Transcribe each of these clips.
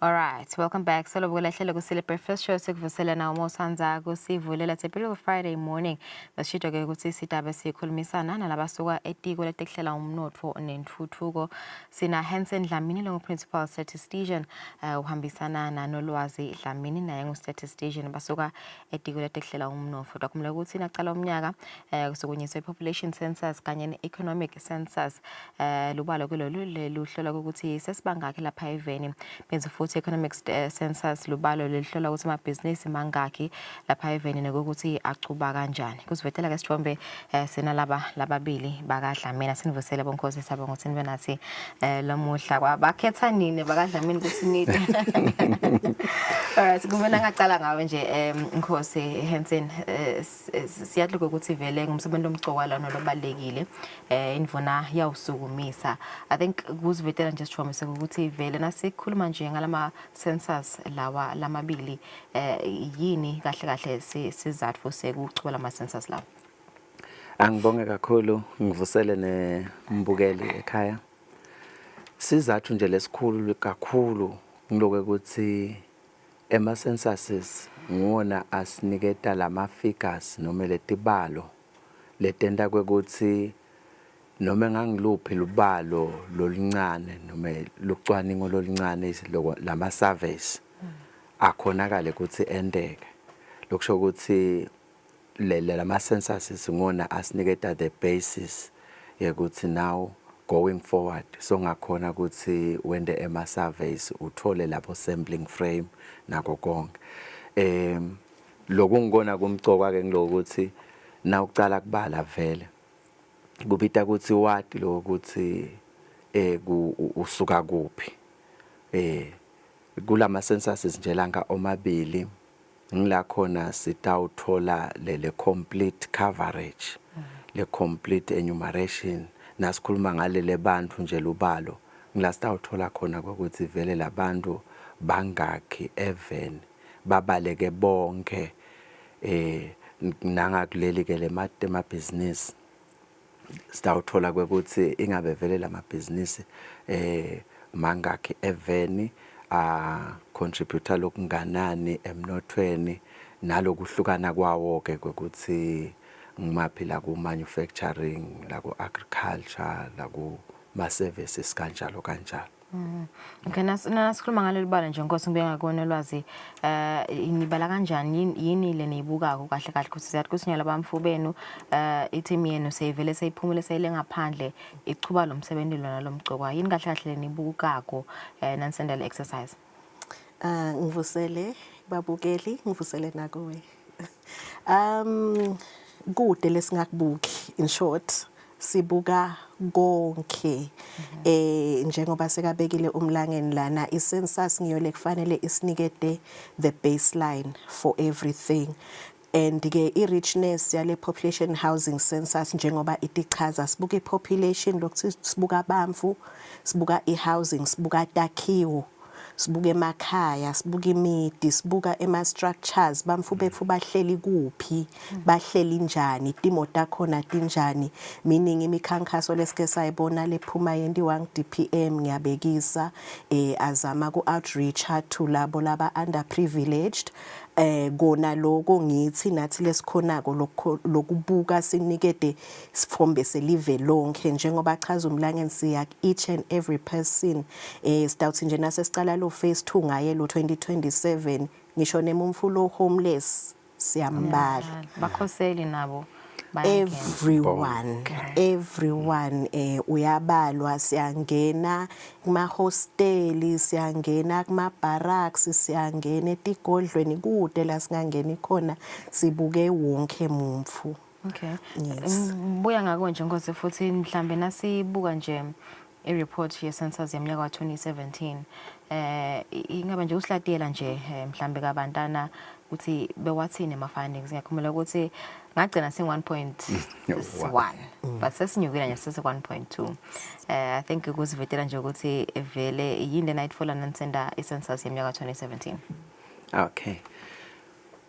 All right, welcome back. So lokulahlelo kusile breakfast show sikuvusela na uMosanza kusivulela it's a beautiful Friday morning. Basisho ke ukuthi sidaba sikhulumisana nalabasuka etiko letekuhlela umnotfo nentuthuko. Sina Hansen Dlamini lo principal statistician uhambisana nanolwazi Dlamini naye ngu-statistician basuka etiko letekuhlela umnotfo. Dokumela ukuthi naqala umnyaka kusukunyiswe population census kanye ne-economic census lubalo kulolu luhlola ukuthi sesibangaki lapha eveni. Benza futhi economic census lubalo lihlola ukuthi amabhizinisi mangaki lapha eveni nokuthi acuba kanjani. Kusivetela ke sithombe sina lababili bakaDlamini sinivusele bonkosi sabo ngokuthi nibe nathi lamuhla kwabakhetha nini bakaDlamini ukuthi nini. Alright, kumele ngaqala ngawe nje Nkosi Hansen siyadluka ukuthi vele ngumsebenzi omgcokala nolobalekile indvuna yawusukumisa. I think kusivetela nje sithombe ukuthi vele nasikhuluma nje ngalama census lawa lamabili yini kahle kahle sizathu sekuchubela ama census lawa. Angibonge kakhulu ngivusele nembukeli ekhaya. Sizathu nje lesikhulu kakhulu ngiloko ukuthi ema censuses ngona asiniketa lama figures noma letibalo letenda kwekuthi noma ngangiluphi lubalo lolincane noma lucwaningo lolincane lama surveys akhonakala ukuthi endeke lokusho ukuthi lama censuses ngona asiniketa the basis ukuthi now going forward so ngakhona ukuthi wende ema surveys uthole lapho sampling frame nako konke lokungikona kumgcokwa ke ngilokuthi na ucala kubala vele kubita ukuthi wadi lokuthi usuka kuphi kulama censuses nje langa omabili ngila khona sitawuthola le complete coverage le complete enumeration nasikhuluma ngalele bantu nje lubalo ngila sitawuthola khona ukuthi vele labantu bangakhi even babaleke bonke nangakuleli ke le business sitawuthola ukuthi ingabe vele lamabhizinisi mangakhi eveni contributor lokunganani emnothweni nalokuhlukana kwawo ke ukuthi ngimaphi la ku manufacturing la ku agriculture la ku ma services kanjalo kanjalo. Okay, nasikhuluma ngaleli bala nje Nkosi ngibeka kona lwazi inibala kanjani yini le niyibukako kahle kahle ukuthi siyathi kusinyala bamfu benu i-team yenu seyivele seyiphumule seyile ngaphandle ichuba lo msebenzi lona lomgcokwa yini kahle kahle le niyibukako nanisendele exercise. Ngivusele babukeli ngivusele nakuwe. Kude lesingakubuki in short sibuka konke njengoba sekabekile umlangeni lana i-census ngiyole kufanele isinikete the baseline for everything and ke i-richness yale population housing census njengoba itichaza sibuka i-population lokuthi sibuka abamfu sibuka i-housing sibuka takhiwo sibuka emakhaya sibuka imidi sibuka ema-structures bamfu bethu bahleli kuphi bahleli njani timo takhona tinjani meaning imikhankaso lesike sayibona lephuma yendiwa DPM ngiyabekisa azama ku-outreach to labo laba underprivileged kona lokho ngithi nathi lesikhonako lokubuka sinikede sifombe selive lonke njengoba chaza umlangeni siya each and every person sitawuthi nje nasesicala lo phase 2 ngaye lo 2027 ngisho nemumfulo homeless siyambala bakhoseli nabo everyone uyabalwa siyangena kuma hosteli siyangena kuma barracks siyangena etigodlweni kude la singangeni khona sibuke wonke mumfu. Okay, yes. Buya ngako nje Nkosi futhi mhlambe nasibuka nje i-report ye census yeminyaka wa 2017 ingaba nje uslatela nje mhlambe kabantana ukuthi bewathini ama findings ngiyakhumula ukuthi ngagcina sing 1.1 but sesinyukile nje sese 1.2 I think kuzivetela nje ukuthi vele yinde nightfall nansenda i-census yeminyaka 2017. Okay,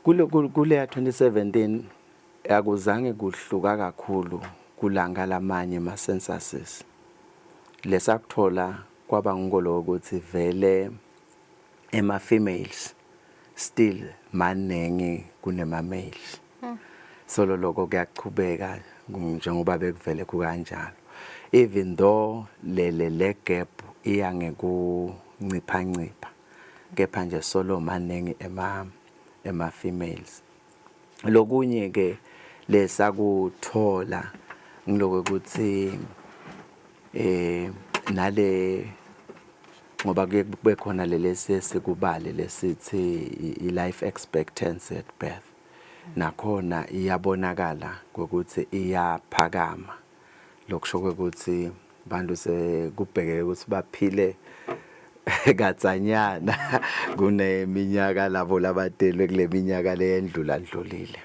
kule ya 2017 akuzange kuhluka kakhulu kulanga lamanye ama censuses lesakuthola kwaba ngolo ukuthi vele ema-females still maningi kunema-males. So lokho kuyaqhubeka njengoba bekuvele kukanjalo. Even though le gap iya ngekuncipha kepha nje solo maningi ema-females. Lokunye ke lesakuthola ngiloko ukuthi nale ngoba kuye kube khona lesikubale lesithi i-life expectancy at birth. Nakhona iyabonakala ukuthi iyaphakama. Lokusho ukuthi bantu sekubhekeke ukuthi baphile katsanyana kuneminyaka labo labadelwe kule minyaka leyendlulile.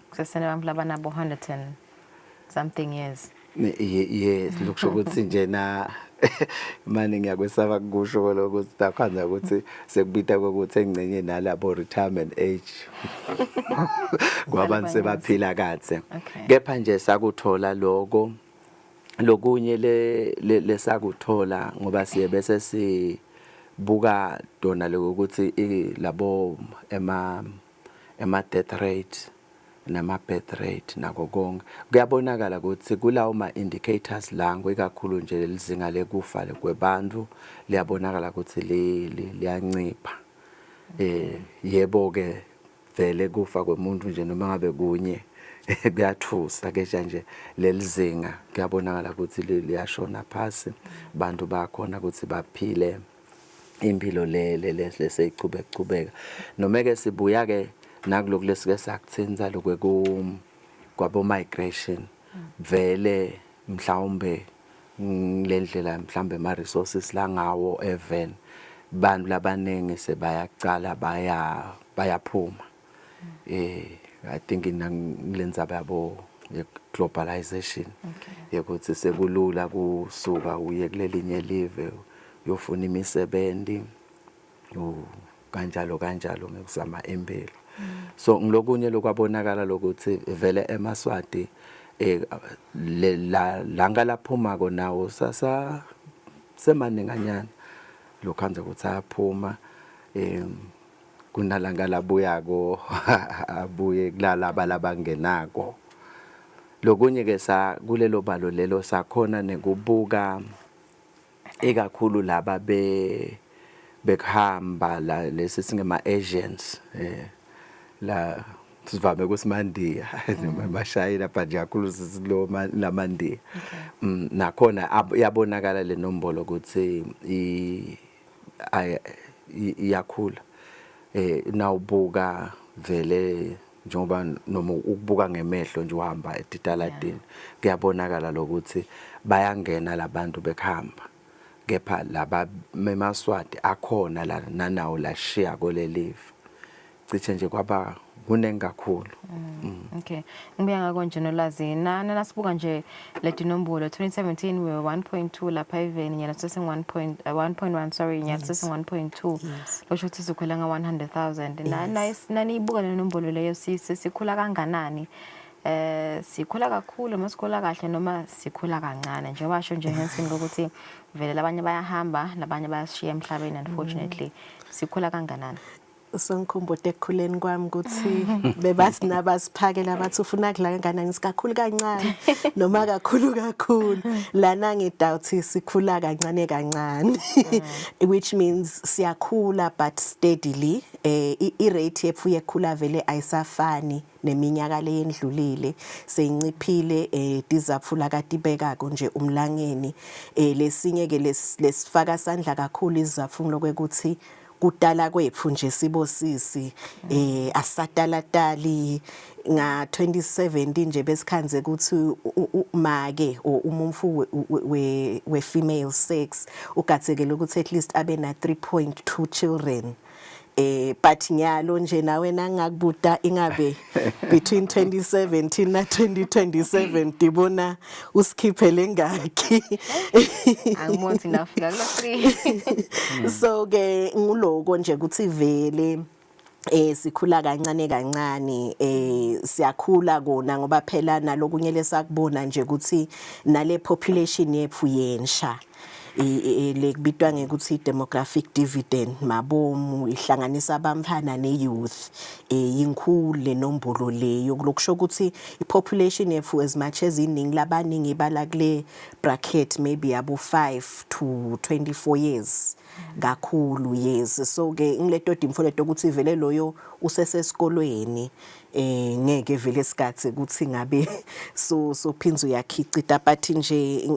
Kusasene abantu labanabo 100 and something years. Yes, lokusho ukuthi njena manje ngiyakwesaba kusho lokho sitakhanza ukuthi sekubita ukuthi engcenye nalabo retirement age. Kwabantu sebaphila kahle. Kepha nje sakuthola lokho lokunye lesakuthola ngoba siye bese sibuka dona lokuthi labo ema death rate nama birth rate nako konke kuyabonakala ukuthi kulawo ma indicators lango ikakhulu nje lizinga lekufa kwebantu liyabonakala ukuthi liyancipha. Yebo ke vele kufa kwemuntu nje noma ngabe kunye kuyathusa ke nje lelizinga kuyabonakala ukuthi liyashona phansi bantu bakhona ukuthi baphile impilo leseyichubeka noma ke sibuya ke nakuloko lesike sakuthenza lokwe kwabo migration vele mhlawumbe lendlela mhlawumbe ama resources la ngawo even bantu labanenge sebayaqala bayaphuma. I think inangilenza babo globalization ukuthi sekulula kusuka uye kulelinye live uyofuna imisebenzi kanjalo ngekuzama impilo. So ngilokunye lokwabonakala lokuthi vele eMaswati la ngalaphuma konawo sasa semaninganyana lokhanze ukuthi ayaphuma kunalanga labuyako abuye kulaba labangenako. Lokunye ke kulelo balo lelo sakhona nekubuka ekakhulu laba bekhamba la lesi singema Asians la sivame kusimandiya noma eMashayina but kakhulu sisilo lamandiya. Nakhona yabonakala le nombolo ukuthi iyakhula. Nawubuka vele njengoba noma ukubuka ngemehlo nje uhamba eTitaladini kuyabonakala lokuthi bayangena labantu bekhamba. Kepha laba eMaswati akhona la nanawo la share kole live. Cishe nje kwaba kunengi kakhulu. Okay. Ngibuya ngako nje nolazi nasibuka nje leti nombolo 2017 we were 1.2 lapha even nyana sese 1.1 sorry nyana sese 1.2 losho ukuthi sikhwela nga 100,000 nani ibuka le nombolo leyo sikhula kanganani sikhula kakhulu masikhula kahle noma sikhula kancane nje washo nje Hanson ukuthi vele labanye bayahamba labanye bayashiya emhlabeni unfortunately sikhula kanganani. Sengikhumbule ekukhuleni kwami ukuthi bebathi nabasiphakela bathi ufuna kudla kangakanani sikakhulu kancane noma kakhulu lana ngidoubt sikhula kancane which means siyakhula but steadily i-rate yethu yekhula vele ayisafani neminyaka leyendlulile seyinciphile dizaphula katibekako nje umlangeni lesinye ke lesifaka sandla kakhulu izizathu lokuthi kudala kwethu nje sibosisi asatalatali nga 2017 nje besikhanze ukuthi make umumfu we female sex ugathekele ukuthi at least abe na 3.2 children. But nyalo nje nawe nangakubuta ingabe between 2017 na 2027 dibona usikhiphele ngakhi angimonthi nafika lo3 so ke nguloko nje ukuthi vele sikhula kancane siyakhula kona ngoba phela nalokunye lesakubona nje ukuthi nale population yethu yensha lekubitwa ngekuthi demographic dividend mabomu ihlanganisa abamfana ne-youth inkulu lenombolo leyo lokusho ukuthi i-population yethu as much as iningi labaningi bala kule bracket maybe yabo 5 to 24 years kakhulu yes so ke ngileto imfoleto ukuthi vele loyo usesesikolweni ngeke vele sigathi ukuthi ngabe so phinzo yakhicita but nje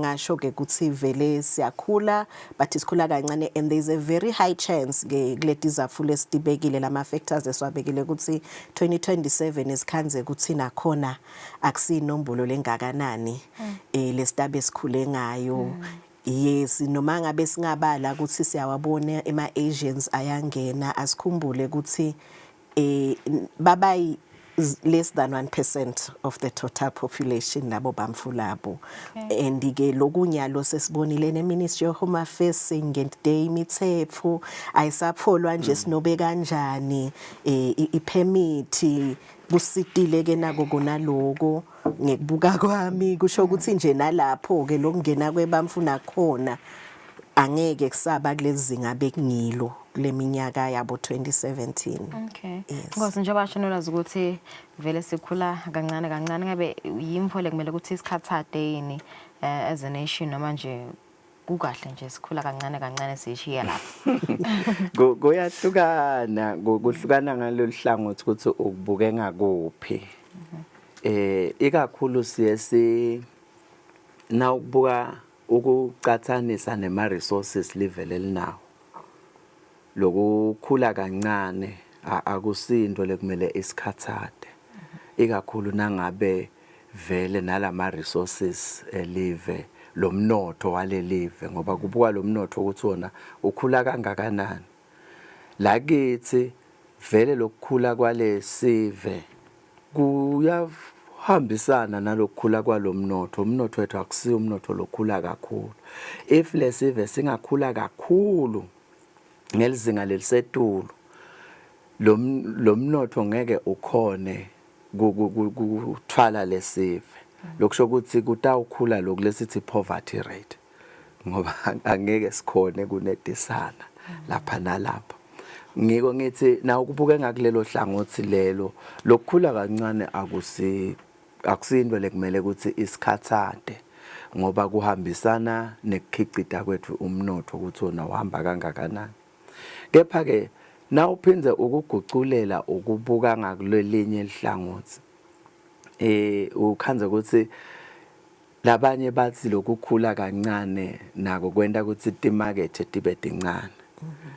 ngasho ke ukuthi vele siyakhula but isikhula kancane and there is a very high chance ke kuleti zafule sitibekile lama factors eswabekile ukuthi 2027 isikhanze ukuthi nakhona akusinombolo lengakanani lesitabe sikhule ngayo yes noma ngabe singabala ukuthi siyawabona ema-Asians ayangena asikhumbule ukuthi babayi less than 1% of the total population labo bamfulabo and ke lokunyalo sesibonile neMinistry of Home Affairs singente imithetho ayisapholwa nje sinobe kanjani ipermit kusitile ke nako konaloko ngekubuka kwami kusho ukuthi nje nalapho ke lokungena kwebamfuna khona angeke kusaba kulezinga bekungilo kuleminyaka yabo 2017 okay ngoba nje bashonola ukuthi vele sikhula kancane kancane ngabe yimfole kumele ukuthi isikhathade yini as a nation noma nje kukahle nje sikhula kancane kancane sishiya lapho kuyahlukana kuhlukana ngalolu hlangothi ukuthi ukubuke ngakuphi ikakhulu siyesi na ukubuka ukucathanisa nema resources level elinawo lokukhula kancane akusinto lekumele isikhathade ikakhulu nangabe vele nalama resources elive lomnotho walelive ngoba kubuka lomnotho ukuthi wona ukhula kangakanani la kithi vele lokukhula kwalesive kuyahambisana nalokukhula kwalomnotho umnotho wethu akusiyo umnotho lokukhula kakhulu if lesive singakhula kakhulu ngelizinga lelisetulu lomnotho ngeke ukhone kuthwala lesive lokusho ukuthi kutawukhula lokulesithi poverty rate ngoba angeke sikhone kunedisana lapha nalapha ngiko ngithi na ukubuke ngakulelo hlangothi lelo lokukhula kancane akusinto lekumele ukuthi isikhathade ngoba kuhambisana nekukhicita kwethu umnotho ukuthi ona uhamba kangakanani kepha ke na uphindze ukuguculela ukubuka ngakulelinye ihlangothi ukhanza ukuthi labanye bathi lokukhula kancane nako kwenta ukuthi imarket tibe dincane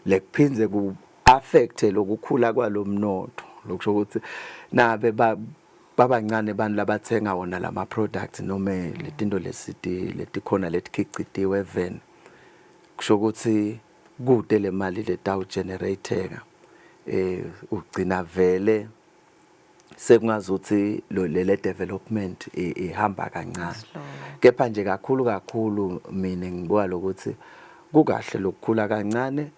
lekuphindze ku affect lokukhula kwalomnotho lokusho ukuthi nabe babancane abantu labathenga wona lama products noma letinto letikhona letikhicitiwe even kusho ukuthi kude le mali letawu generateka ugcina vele sekungazuthi le development ihamba kancane kepha nje kakhulu mina ngibuka lokuthi kukahle lokukhula kancane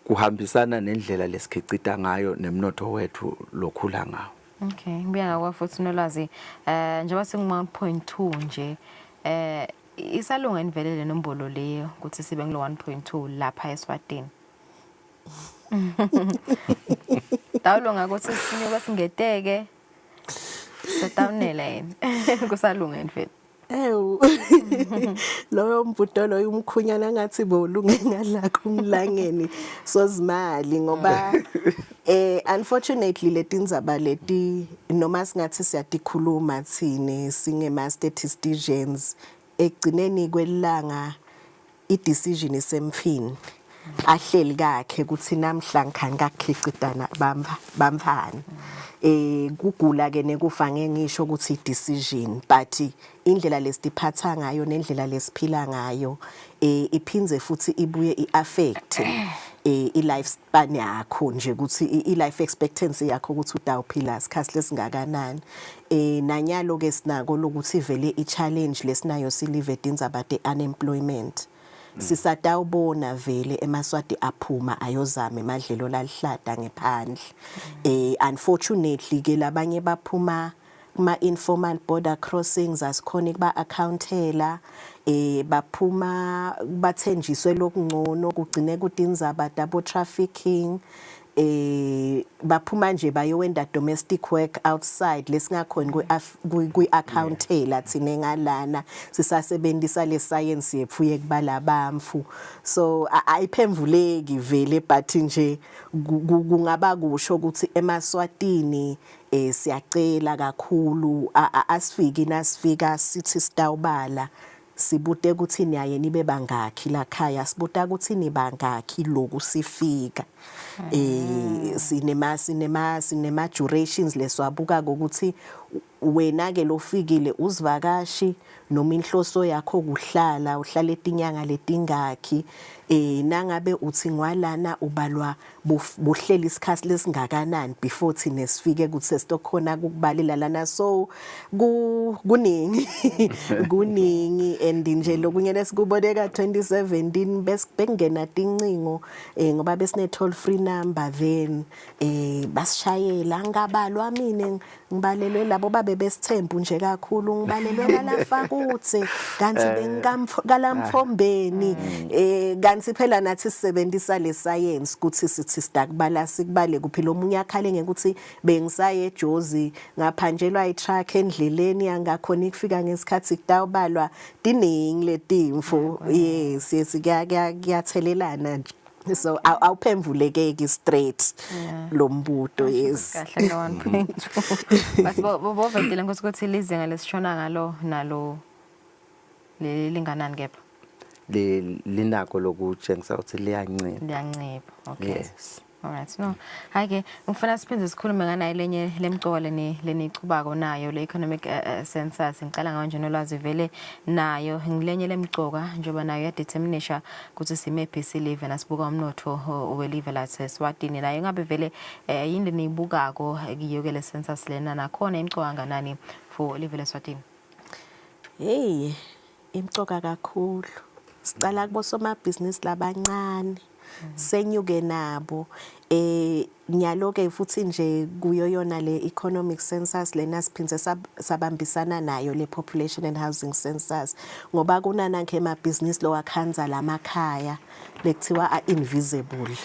kuhambisana nendlela lesikhicita ngayo nemnotho wethu lokhula ngawo okay ngibuya ngakwa futhi nolwazi njengoba singuma 1.2 nje isalunga inivelele nombolo leyo ukuthi sibe ngilo 1.2 lapha eSwatini Tawulunga ukuthi sinyuka singeteke setawunela yini kusalunga endfeni loyo mbuto loyo umkhunyana ngathi bolunge ngalakho umlangeni sozimali ngoba unfortunately letindzaba leti noma singathi siyatikhuluma thini singema statisticians egcineni kwelanga i-decision isemfini ahleli kakhe ukuthi namhla ngakhiqitana bamfana kugula ke nekufa ngisho ukuthi i-decision but indlela lesiphatha ngayo nendlela lesiphila ngayo iphinze futhi ibuye i-affect i-lifespan yakho nje ukuthi i-life expectancy yakho ukuthi utawuphila isikhathi lesingakanani nanyalo ke sinako lokuthi vele i-challenge lesinayo silive edindzaba de-unemployment sisatawubona vele emaswati aphuma ayozama emadlelo lalihlada ngephandle unfortunately ke labanye baphuma kuma informal border crossings asikhona kuba accountela baphuma bathenjiswe lokungcono kugcine kudinzaba double trafficking baphuma nje bayowenda domestic work outside lesingakhona kwi-accountela thina engalana sisasebenzisa le science yethu yekubala bamfu so ayiphemvuleki vele but nje kungaba kusho ukuthi eMaswatini siyacela kakhulu asifiki nasifika sithi sitawubala sibude ukuthi niyaye nibe bangakhi la khaya sibuda ukuthi nibangakhi lokhu sifika sinema durations leswabuka ukuthi wena ke lofikile uzivakashi noma inhloso yakho kuhlala uhlala etinyanga letingakhi nangabe uthi ngwalana ubalwa buhlela isikhathi lesingakanani before thina sifike ukuthi sesitokhona ukubalela lana so kuningi kuningi and nje lokunye lesikuboneka 2017 bekungena tincingo ngoba besine toll free number then basishayela ngabalwa mina ngibalelwe labo babe besithembu nje kakhulu ngibalelwe lalafa kuthi kanti bengamfombeni kanti phela nathi sisebenzisa le science ukuthi sithi sidakubala sikubale kuphi lo munye akhale ngekuthi bengisaye eJozi ngaphanjelwa iTruck endleleni yangakhona ukufika ngesikhathi kutawubalwa diningi letimfo yes kuyathelelana nje so awuphemvulekeki straight lo mbuto yes kahle no 1.2 but bovetile ngokuthi lizinga lesishona ngalo nalo linganani kepha linako lokutshengisa ukuthi liyancipha okay yes alright no hake ngifuna siphinde sikhulume ngana lenye lemcoka lenicubako nayo le economic census ngicala nganje nolwazi vele nayo ngilenye lemcoka njoba nayo ya determination ukuthi simephi silive nasibuka umnotho welive lathi Swatini nayo ngabe vele yinde niyibukako kiyoke le census lena nakhona imcoka nganani for live leSwatini hey imcoka kakhulu sicala kubo somabhizinisi labancane senyuke nabo nyaloke futhi nje kuyo yona le economic census lena siphindze sabambisana nayo le population and housing census ngoba kunana ke emabhizinisi lo wakhanza lamakhaya lekuthiwa invisible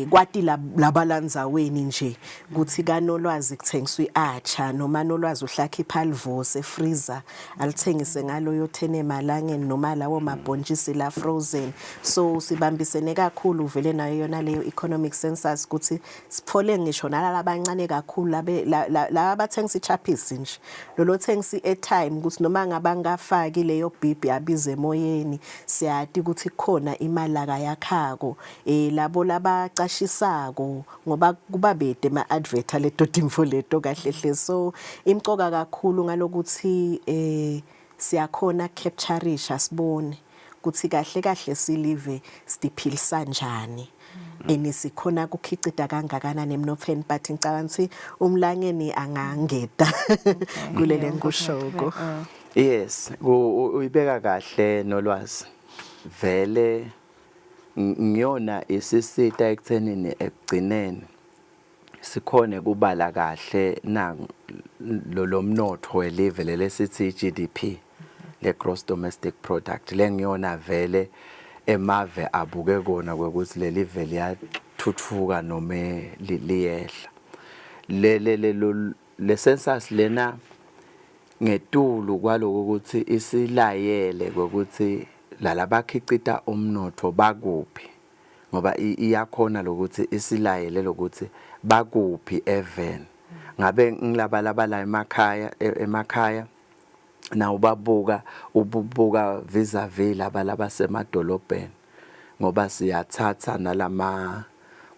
kwati labalandzaweni nje kuthi kanolwazi kuthengiswa iacha noma nolwazi uhlakha iphalvose freezer alithengise ngalo yothene emalangeni noma lawo mabhontshisi la frozen so sibambisene kakhulu vele nayo yona leyo economic census kuthi siphole ngisho nalala abancane kakhulu laba bathengisa ichapisi nje lo thengisa iairtime ukuthi noma ngabangafaki leyo bib yabize emoyeni siyati ukuthi khona imali akayakhako labo labacashisako ngoba kuba bede ma advert le dodimfo leto kahle hle so imcoka kakhulu ngalokuthi siyakhona captureisha sibone kuthi kahle kahle silive sidiphilisa njani enisikhona kukhicida kangakanani emnothweni but ngicabanga ukuthi umlangeni angangeda kulele nkushoko yes uyibeka kahle nolwazi vele ngiyona isisita ekuthenini ekugcineni sikhone kubala kahle na lo mnotho welive lesithi GDP le gross domestic product lengiyona vele emave abuke kona ukuthi leli vele yathuthuka noma liyehla le census lena ngetulu kwaloko ukuthi isilayele ukuthi lalabakhicita umnotho bakuphi ngoba iyakhona lokuthi isilayele lokuthi bakuphi even ngabe ngilaba la emakhaya na ububuka vis-a-vis laba semadolobheni ngoba siyathatha nalama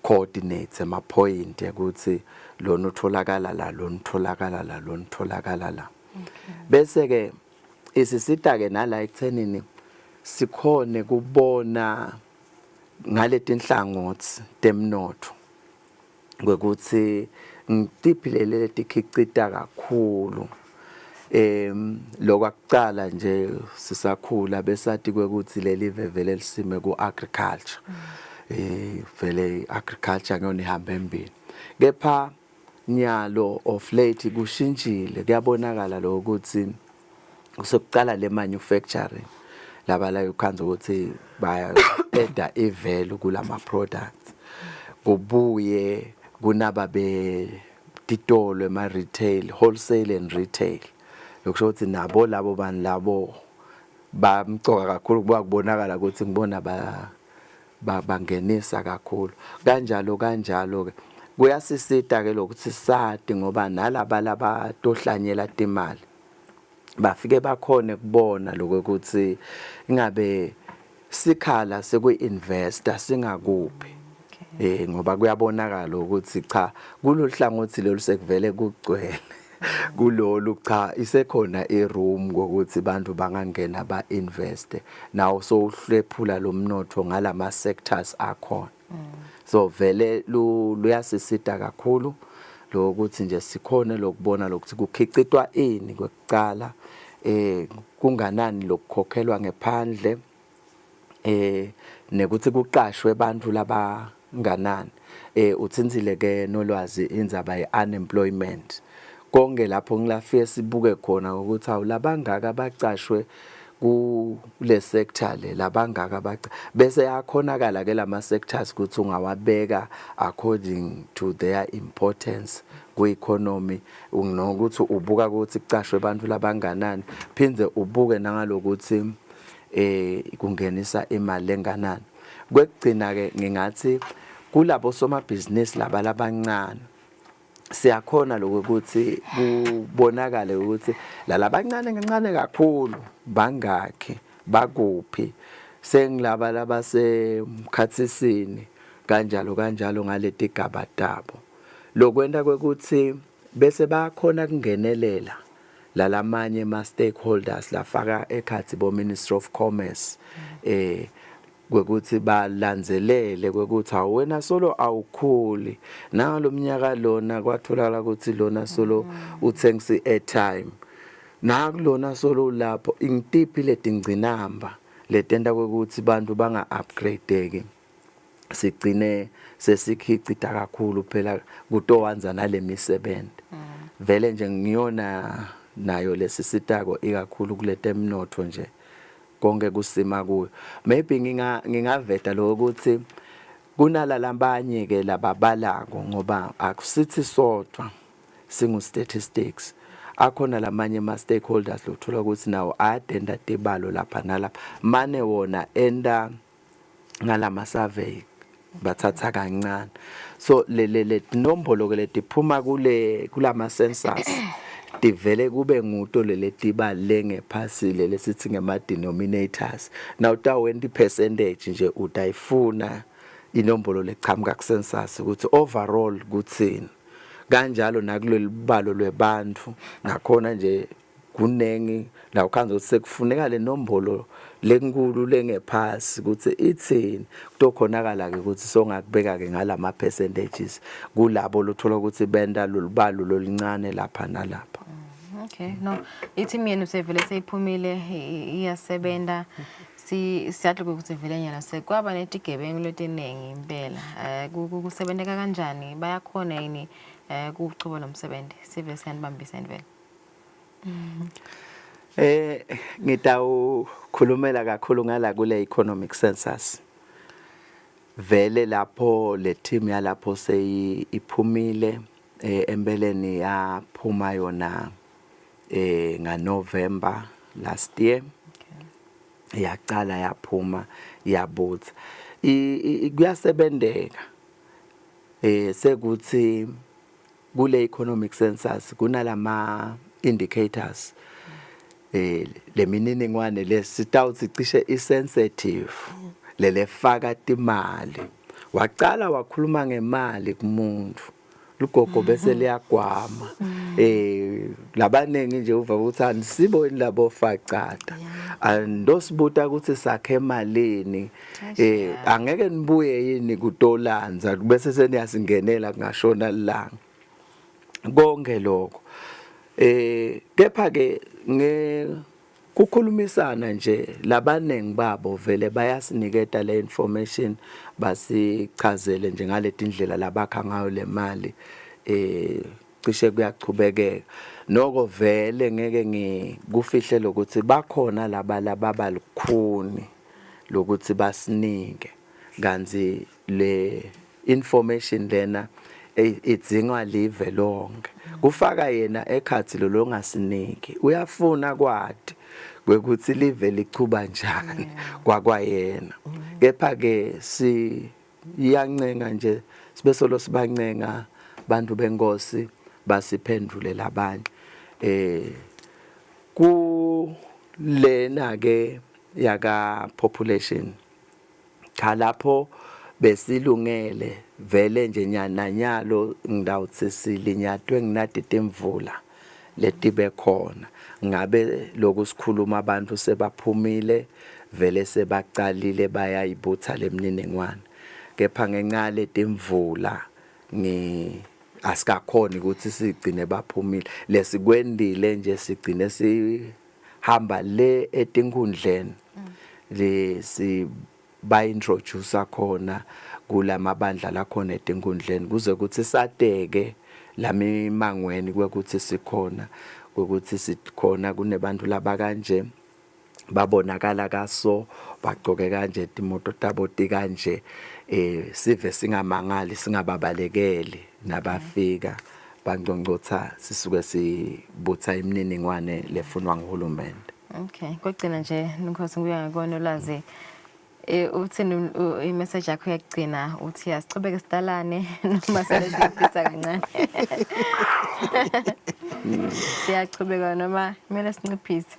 coordinates ama point ukuthi lona utholakala la lona utholakala la lona utholakala la bese ke isisita ke nala ekuthenini sikhone kubona ngaletinhlangothi temnotho ngokuthi ngitiphilele tikhicita kakhulu lokwakucala nje sisakhula besathi kwekuthi leli vele lisime ku agriculture vele agriculture ngiyona ihamba embili kepha nyalo of late kushintshile kuyabonakala lo ukuthi kusekuqala le manufacturing laba la ukhanza ukuthi baya add ivalue kulama products kubuye kunaba titolo ema retail wholesale and retail lokusho ukuthi nabo labo bani labo bamcoka kakhulu kuba kubonakala ukuthi ngibona bangenisa kakhulu kanjalo ke kuyasisita ke lokuthi sisade ngoba nalaba labatohlanyela imali bafike bakhone kubona lokuthi ingabe sikhala sekwi-investor singakuphi ngoba kuyabonakala ukuthi cha kuloluhlangothi lolu sekuvele kugcwele kulolu cha isekhona iroom ngokuthi abantu bangangena ba-invest nawo sohlephula lo mnotho ngalama sectors akhona so vele luyasisita kakhulu lokuthi nje sikhona lokubona lokuthi kukhicitwa ini kwekucala kunganani lokukhokhelwa ngephandle nekuthi kuqashwe abantu labanganani uthinzile ke nolwazi indzaba ye-unemployment konke lapho ngilafike sibuke khona ukuthi awulabangaka abacashwe kule sector le labangaka bese yakhonakala ke lama sectors ukuthi ungawabeka according to their importance ku-economy ngokuthi ubuka ukuthi kucashwe abantu labanganani phindze ubuke nangalokuthi kungenisa imali enganani kwekugcina ke ngingathi kulabo somabhizinisi labancane siyakhona lokuthi kubonakale ukuthi lalabancane kancane kakhulu bangakhe bakuphi sengilaba labasemkhathisini kanjalo ngaleti gabadabo lokwenda kwekuthi bese bayakhona kungenelela lalamanye ama stakeholders lafaka ekhathi bo Ministry of Commerce kwekuthi balanzelele kwekuthi awena solo awukhuli nalomnyaka lona kwatholakala ukuthi lona solo uthengisa airtime nakulona solo lapho ingitiphi letingcinamba letenda kwekuthi bantu banga upgradeke sigcine sesikhicita kakhulu phela kutowanza nalemisebenzi vele nje ngiyona nayo lesisitako ikakhulu kuletemnotho nje konke kusima kuyo maybe ngingaveta lo ukuthi kunalalambanye ke lababalako ngoba akusithi sodwa singu statistics akhona lamanye ama stakeholders lokuthola ukuthi nawo ayadenda tibalo lapha nalapha mane wona enda ngalama survey bathatha kancane so le nombolo ke letiphuma kulama census divele kube nguto leletiba lengephasi lesithi ngema denominators now ta 20% nje utayifuna inombolo lechamuka ku census ukuthi overall kuthini kanjalo nakuleli balo lwebantu nakhona nje kunengi la ukhanza ukuthi sekufuneka le nombolo lenkulu lengephasi ukuthi ithini kutokhonakala ke ukuthi songakubeka ke ngalama percentages kulabo lothola ukuthi benda lolibalo lolincane lapha nalapha. Okay, no ithi yenu sevele seyiphumile iyasebenza siyadluka ukuthi vele nyala sekwaba netigebengu letinengi impela kusebenzeka kanjani bayakhona yini ukuchuba lomsebenzi sive siyanibambisa vele. Ngitawukhulumela kakhulu ngala kule economic census vele lapho le team yalapho seyiphumile empeleni yaphuma yona ngaNovember last year yaqala yaphuma yabuthi kuyasebenzeka sekuthi kule economic census kunalama indicators lemininingwane lesitawuthi cishe isensitive lelefaka imali waqala wakhuluma ngemali kumuntu lugogo bese liyagwama labanengi nje uva ukuthi anisiboni labo facada andosibuta ukuthi sakhe emalini angeke nibuye yini kutolanza bese seniyasingenela kungashona lilanga konke lokho kepha ke kukhulumisana nje labanengi babo vele bayasiniketa le information basichazele nje ngaleti ndlela labakha ngayo le mali cishe kuyachubekeka noko vele ngeke ngikufihle lokuthi bakhona laba lukhuni lokuthi basinike kanzi le information lena idzingwa live lonke kufaka yena ekhathi lo longasiniki uyafuna kwadi kwekuthi live lichuba njani kwakwayena kepha ke siyancenga nje sibe solo sibancenga bantu benkosi basiphendule labanye ku lena ke yaka population lapho besilungele vele nje nyananyalo ngidawuthi silinyatwe nginadide imvula letibe khona ngabe lokusikhuluma abantu sebaphumile vele sebaqalile bayayibutha lemniningwane kepha ngenxa letimvula asikakhona ukuthi sigcine baphumile lesikwendile nje sigcine sihamba le etinkundleni lesi ba-introduce khona kulamabandla lakhona etinkundleni kuze ukuthi sateke lamimangweni kwekuthi sikhona ukuthi sikhona kunebantu laba kanje babonakala kaso bagcoke kanje imoto taboti kanje sive singamangali singababalekeli nabafika bangcongcotha sisuke sibutha imininingwane lefunwa nguhulumende. Okay, kokugcina nje Nkosi ngibuya ngakona ulazi uthini imessage yakho yakugcina uthi asichubeke sidalane noma sele siphisa kancane. Siyachubeka noma kumele sinciphise.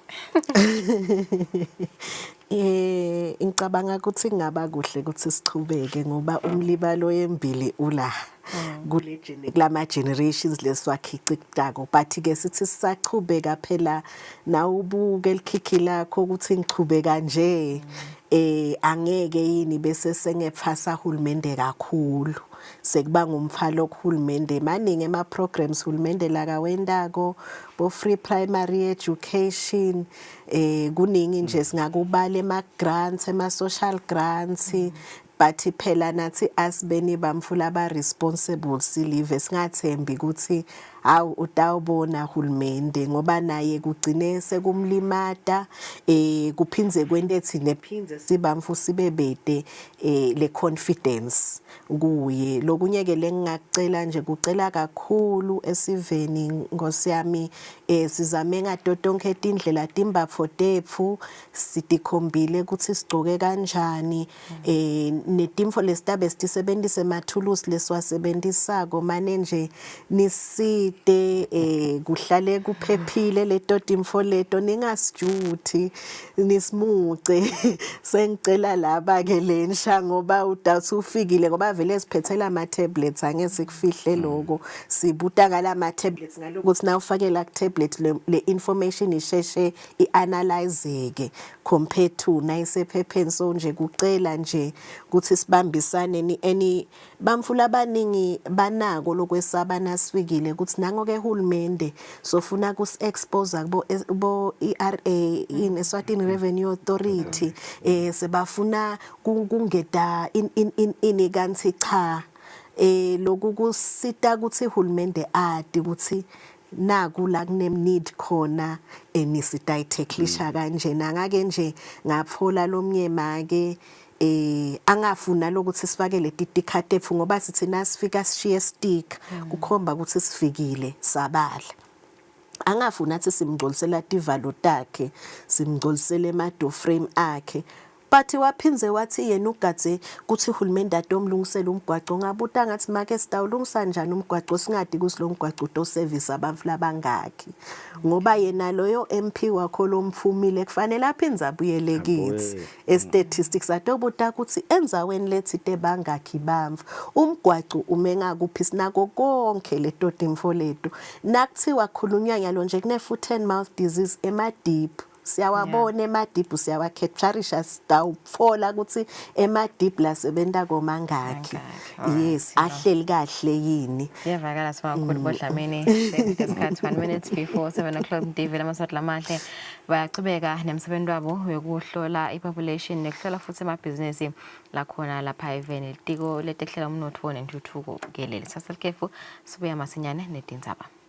Ngicabanga ukuthi kungaba kuhle ukuthi sichubeke ngoba umlibalo yembili ula kulama generations leswakhicikako but ke sithi sisachubeka phela nawubuke elikhikhi lakho ukuthi ngichubeka nje angeke yini bese sengefasa uhulumende kakhulu sekuba ngumfalo kuhulumende maningi ema programs hulumende la kawendako bo free primary education kuningi nje singakubala ema grants ema social grants but phela nathi asibeni bamfula ba responsible silive singathembi ukuthi awu utawubona hulumende ngoba naye kugcine sekumlimata kuphinze kwentethi nephinze sibamfu sibebede le confidence kuye lokunye ke lengingacela nje kucela kakhulu esiveni Nkosi yami sizame ngadotonke etindlela timbapho tepfu sitikhombile ukuthi sigcoke kanjani netimfo lesitabe sitisebenzise emathulusi leswasebenzisako manje nje nisite kuhlale kuphephile leto timfo leto ningasijuthi nismuce sengicela laba ke lensha ngoba udathi ufikile ngoba vele siphethela ama tablets angeke sikufihle lokho sibuta ngala ama tablets ngalokuthi na ufakela ku tablet le information isheshe ianalyzeke compared to nayisephepheni so nje kucela nje ukuthi sibambisane ni bamfula abaningi banako lokwesaba nasifikile ukuthi nango ke hulumende sofuna kus expose bo ERA in Eswatini Revenue Authority sebafuna kungeda in kanti cha lokukusita ukuthi hulumende adi ukuthi naku la kunemnid khona enisitayitheklisha kanjena ngake nje ngaphola lomnyema ke angafuna lokuthi sifake leti tikhatefu ngoba sithi nasifika sishiye stick kukhomba ukuthi sifikile sabala angafuna athi simgcolisela tivalo takhe simgcolisele ama door frame akhe but waphinze wathi yena ugadze kuthi uhulumende atomlungisela umgwaqo ngabuta ngathi make sitawulungisa njani umgwaqo singadi kusilo mgwaqo to service abantu labangaki ngoba yena loyo MP wakho lomfumile kufanele aphinze abuyele kithi statistics atobuta ukuthi enzaweni lethi tebangaki bamvu umgwaqo umenga kuphi sinako konke leto timfo leto nakuthiwa khulunywa nyalo nje kune foot and mouth disease ema deep siyawabona emadiphu siyawa-capturisha sitawutfola ukuthi emadiphu la sebenta komangaki yes ahleli kahle yini Iyavakala sibakhulu bodlamini sesikhathi 1 minute before 7 o'clock mdivile amaswati lamahle bayachubeka nemsebenzi wabo yokuhlola ipopulation nekuhlola futhi amabhizinisi lakhona lapha eveni litiko letekuhlela umnotfo nentuthuko keleli saselkefu sibuya masinyane nedindzaba.